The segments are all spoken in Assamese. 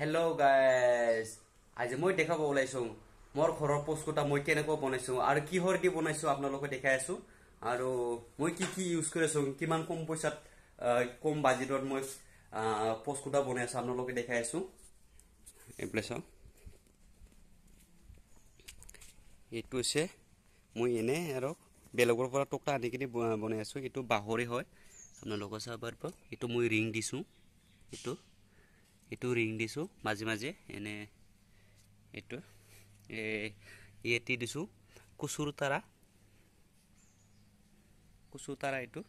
হেল্ল' গাইজ আজি মই দেখাব ওলাইছো মোৰ ঘৰৰ পোষ্টকোটা মই কেনেকৈ বনাইছো আৰু কিহৰ দি বনাইছো আপোনালোকে দেখাই আছো আৰু মই কি কি ইউজ কৰিছো কিমান কম পইচাত কম বাজেটত মই পোষ্টকোটা বনাই আছো আপোনালোকে দেখাই আছো এপ্লাই চাও এইটো আছে মই এনে আৰু বেলেগৰ পৰা টকটা আনি কিনে বনাই আছো এইটো বাহৰি হয় আপোনালোকে চাব পাৰিব এইটো মই ৰিং দিছো এইটো ৰিং দিছো মাজে মাজে এনে এইটো এটি দিছো কুচুৰ তাৰা এইটো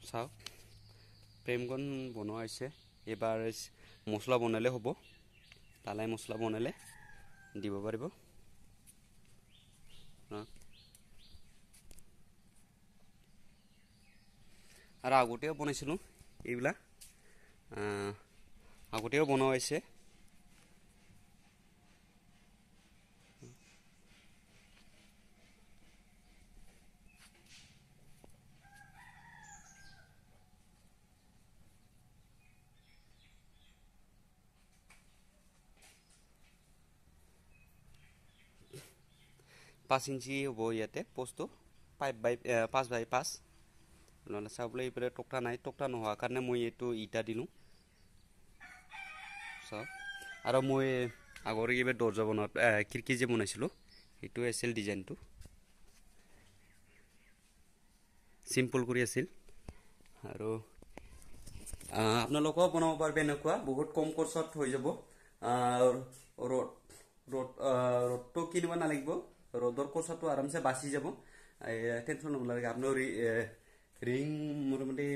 চাও প্ৰেমগন বনোৱা হৈছে এবাৰ মছলা বনালে হ'ব তালাই মছলা বনালে দিব পাৰিব আৰু আগতেও বনাইছিলো এইবিলা আগতেও বনোৱা হৈছে 5 ইঞ্চি হ'ব ইয়াতে পোষ্টটো 5 বাই 5 নহলে চাবলৈ এইফালে টকটা নাই টকটা নোহোৱা কাৰণে মই এইটো ইটা দিলো আৰু মই আগৰ কিবা দৰ্জা বনোৱা খিৰকি যে বনাইছিলো এইটো আছিল ডিজাইনটো সিম্পল কৰি আছিল আৰু আপোনালোকেও বনাব পাৰিবে এনেকুৱা বহুত কম খৰচত হৈ যাব ৰ'দটো কিনিব নালাগিব ৰ'দৰ খৰচাটো আৰামছে বাচি যাব টেনচন ল'ব নালাগে আপোনাৰ ৰিং মোটামুটি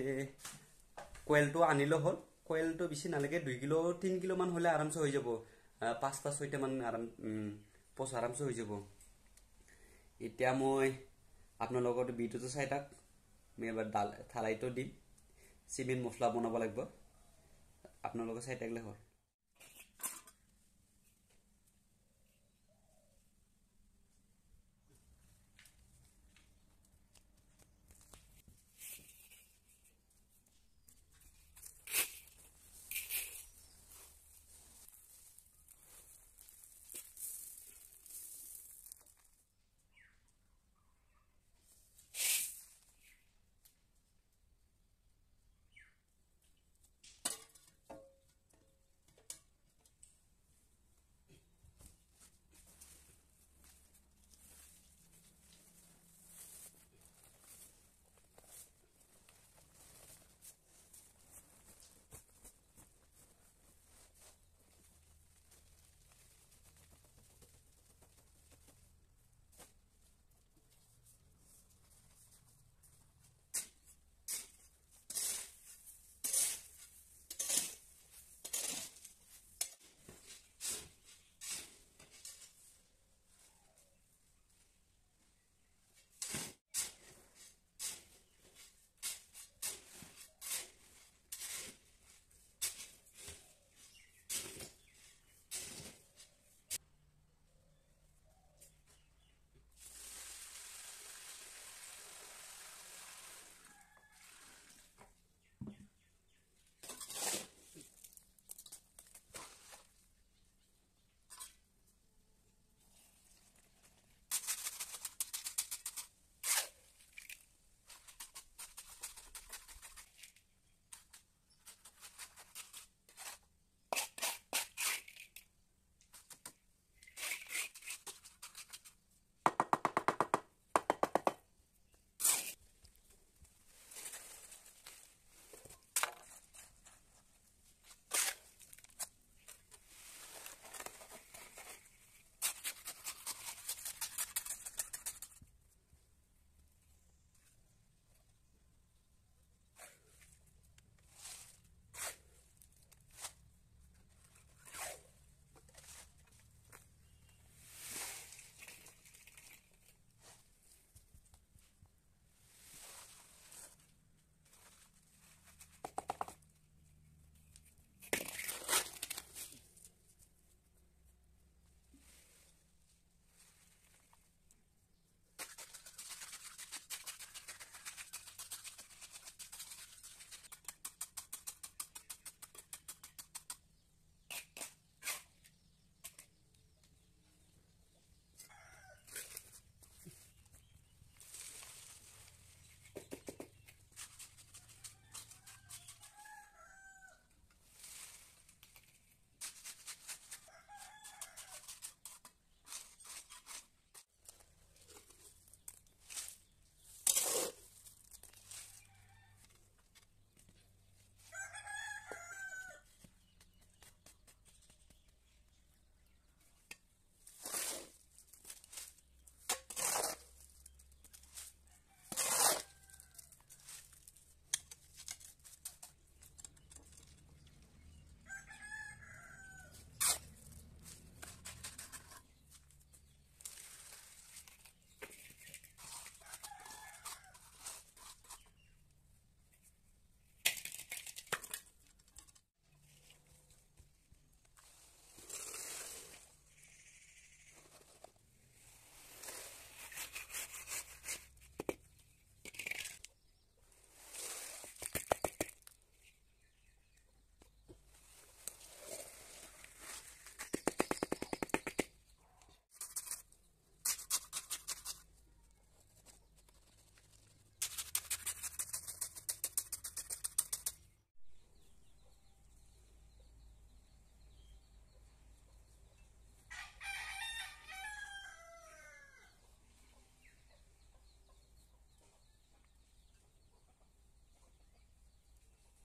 কয়েলটো আনিলে হ'ল কয়েলটো বেছি নালাগে 2 কিলো 3 কিলো মান হলে আৰামছে হৈ যাব 5টা 6টা মান পোষ্ট আৰামছে হৈ যাব এতিয়া মই আপোনালোকৰ ভিডিওটো চাই থাক মই এবাৰ থালাইটো দিম সিমেন্ট মছলা বনাব লাগিব আপোনালোকে চাই থাকলে হ'ল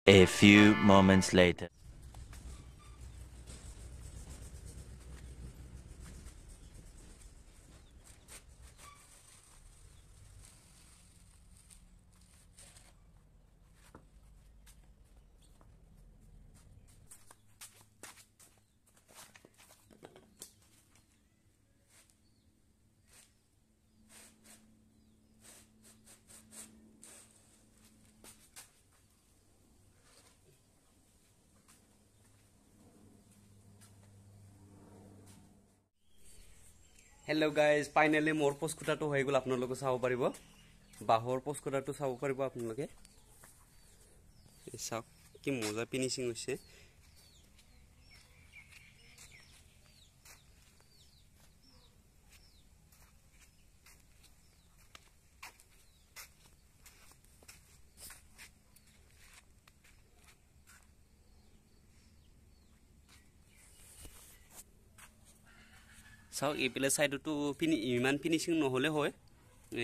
A few moments later. Hello' guys, finally মোৰ পোষ্টকোটাটো হৈ গ'ল। আপোনালোকে চাব পাৰিব, বাঁহৰ পোষ্টকোটাটো চাব পাৰিব আপোনালোকে। চাওক কি মজা ফিনিচিং হৈছে। চাওক এইফালে চাইডতো ইমান ফিনিচিং নহ'লে হয়,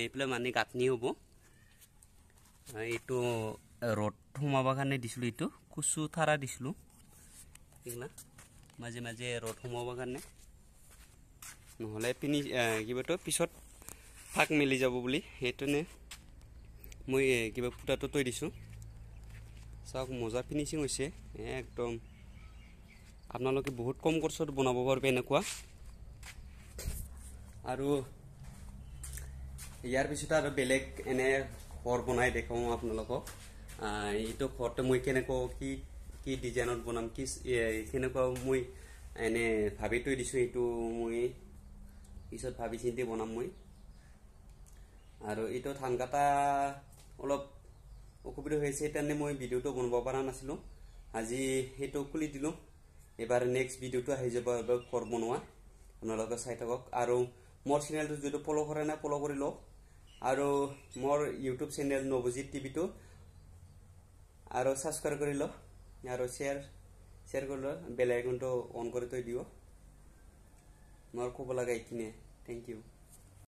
এইফালে মানে গাঁথনি হ'ব। এইটো ৰড সোমাবৰ কাৰণে দিছিলোঁ, এইটো কুচু থাৰা দিছিলোঁ এইগিলা মাজে মাজে ৰড সোমাবৰ কাৰণে, নহ'লে কিবাটো পিছত ফাক মেলি যাব বুলি সেইটোনে মই কিবা ফুটাটো তৈ দিছোঁ। চাওক মজা ফিনিচিং হৈছে একদম। আপোনালোকে বহুত কম খৰচত বনাব পাৰিব এনেকুৱা। আৰু ইয়াৰ পিছতে আৰু বেলেগ এনে ঘৰ বনাই দেখাওঁ আপোনালোকক। এইটো ঘৰতে মই কেনেকৈ কি ডিজাইনত বনাম, কেনেকুৱা মই এনে ভাবি থৈ দিছোঁ। এইটো মই পিছত ভাবি চিন্তি বনাম মই। আৰু এইটো ধান কাটা অলপ অসুবিধা হৈছে, সেইকাৰণে মই ভিডিঅ'টো বনাব পৰা নাছিলোঁ। আজি সেইটো খুলি দিলোঁ। এবাৰ নেক্সট ভিডিঅ'টো আহি যাব, এবাৰ ঘৰ বনোৱা, আপোনালোকে চাই থাকক। আৰু মোৰ চেনেলটো যদি ফ'ল' কৰা নাই ফ'ল' কৰি লওক। আৰু মোৰ ইউটিউব চেনেল নৱজিত টিভিটো আৰু ছাবস্ক্ৰাইব কৰি লওক, আৰু শ্বেয়াৰ কৰি লওক, বেল আইকনটো অন কৰি থৈ দিওঁ। মোৰ ক'ব লগা এইখিনিয়ে। Thank U.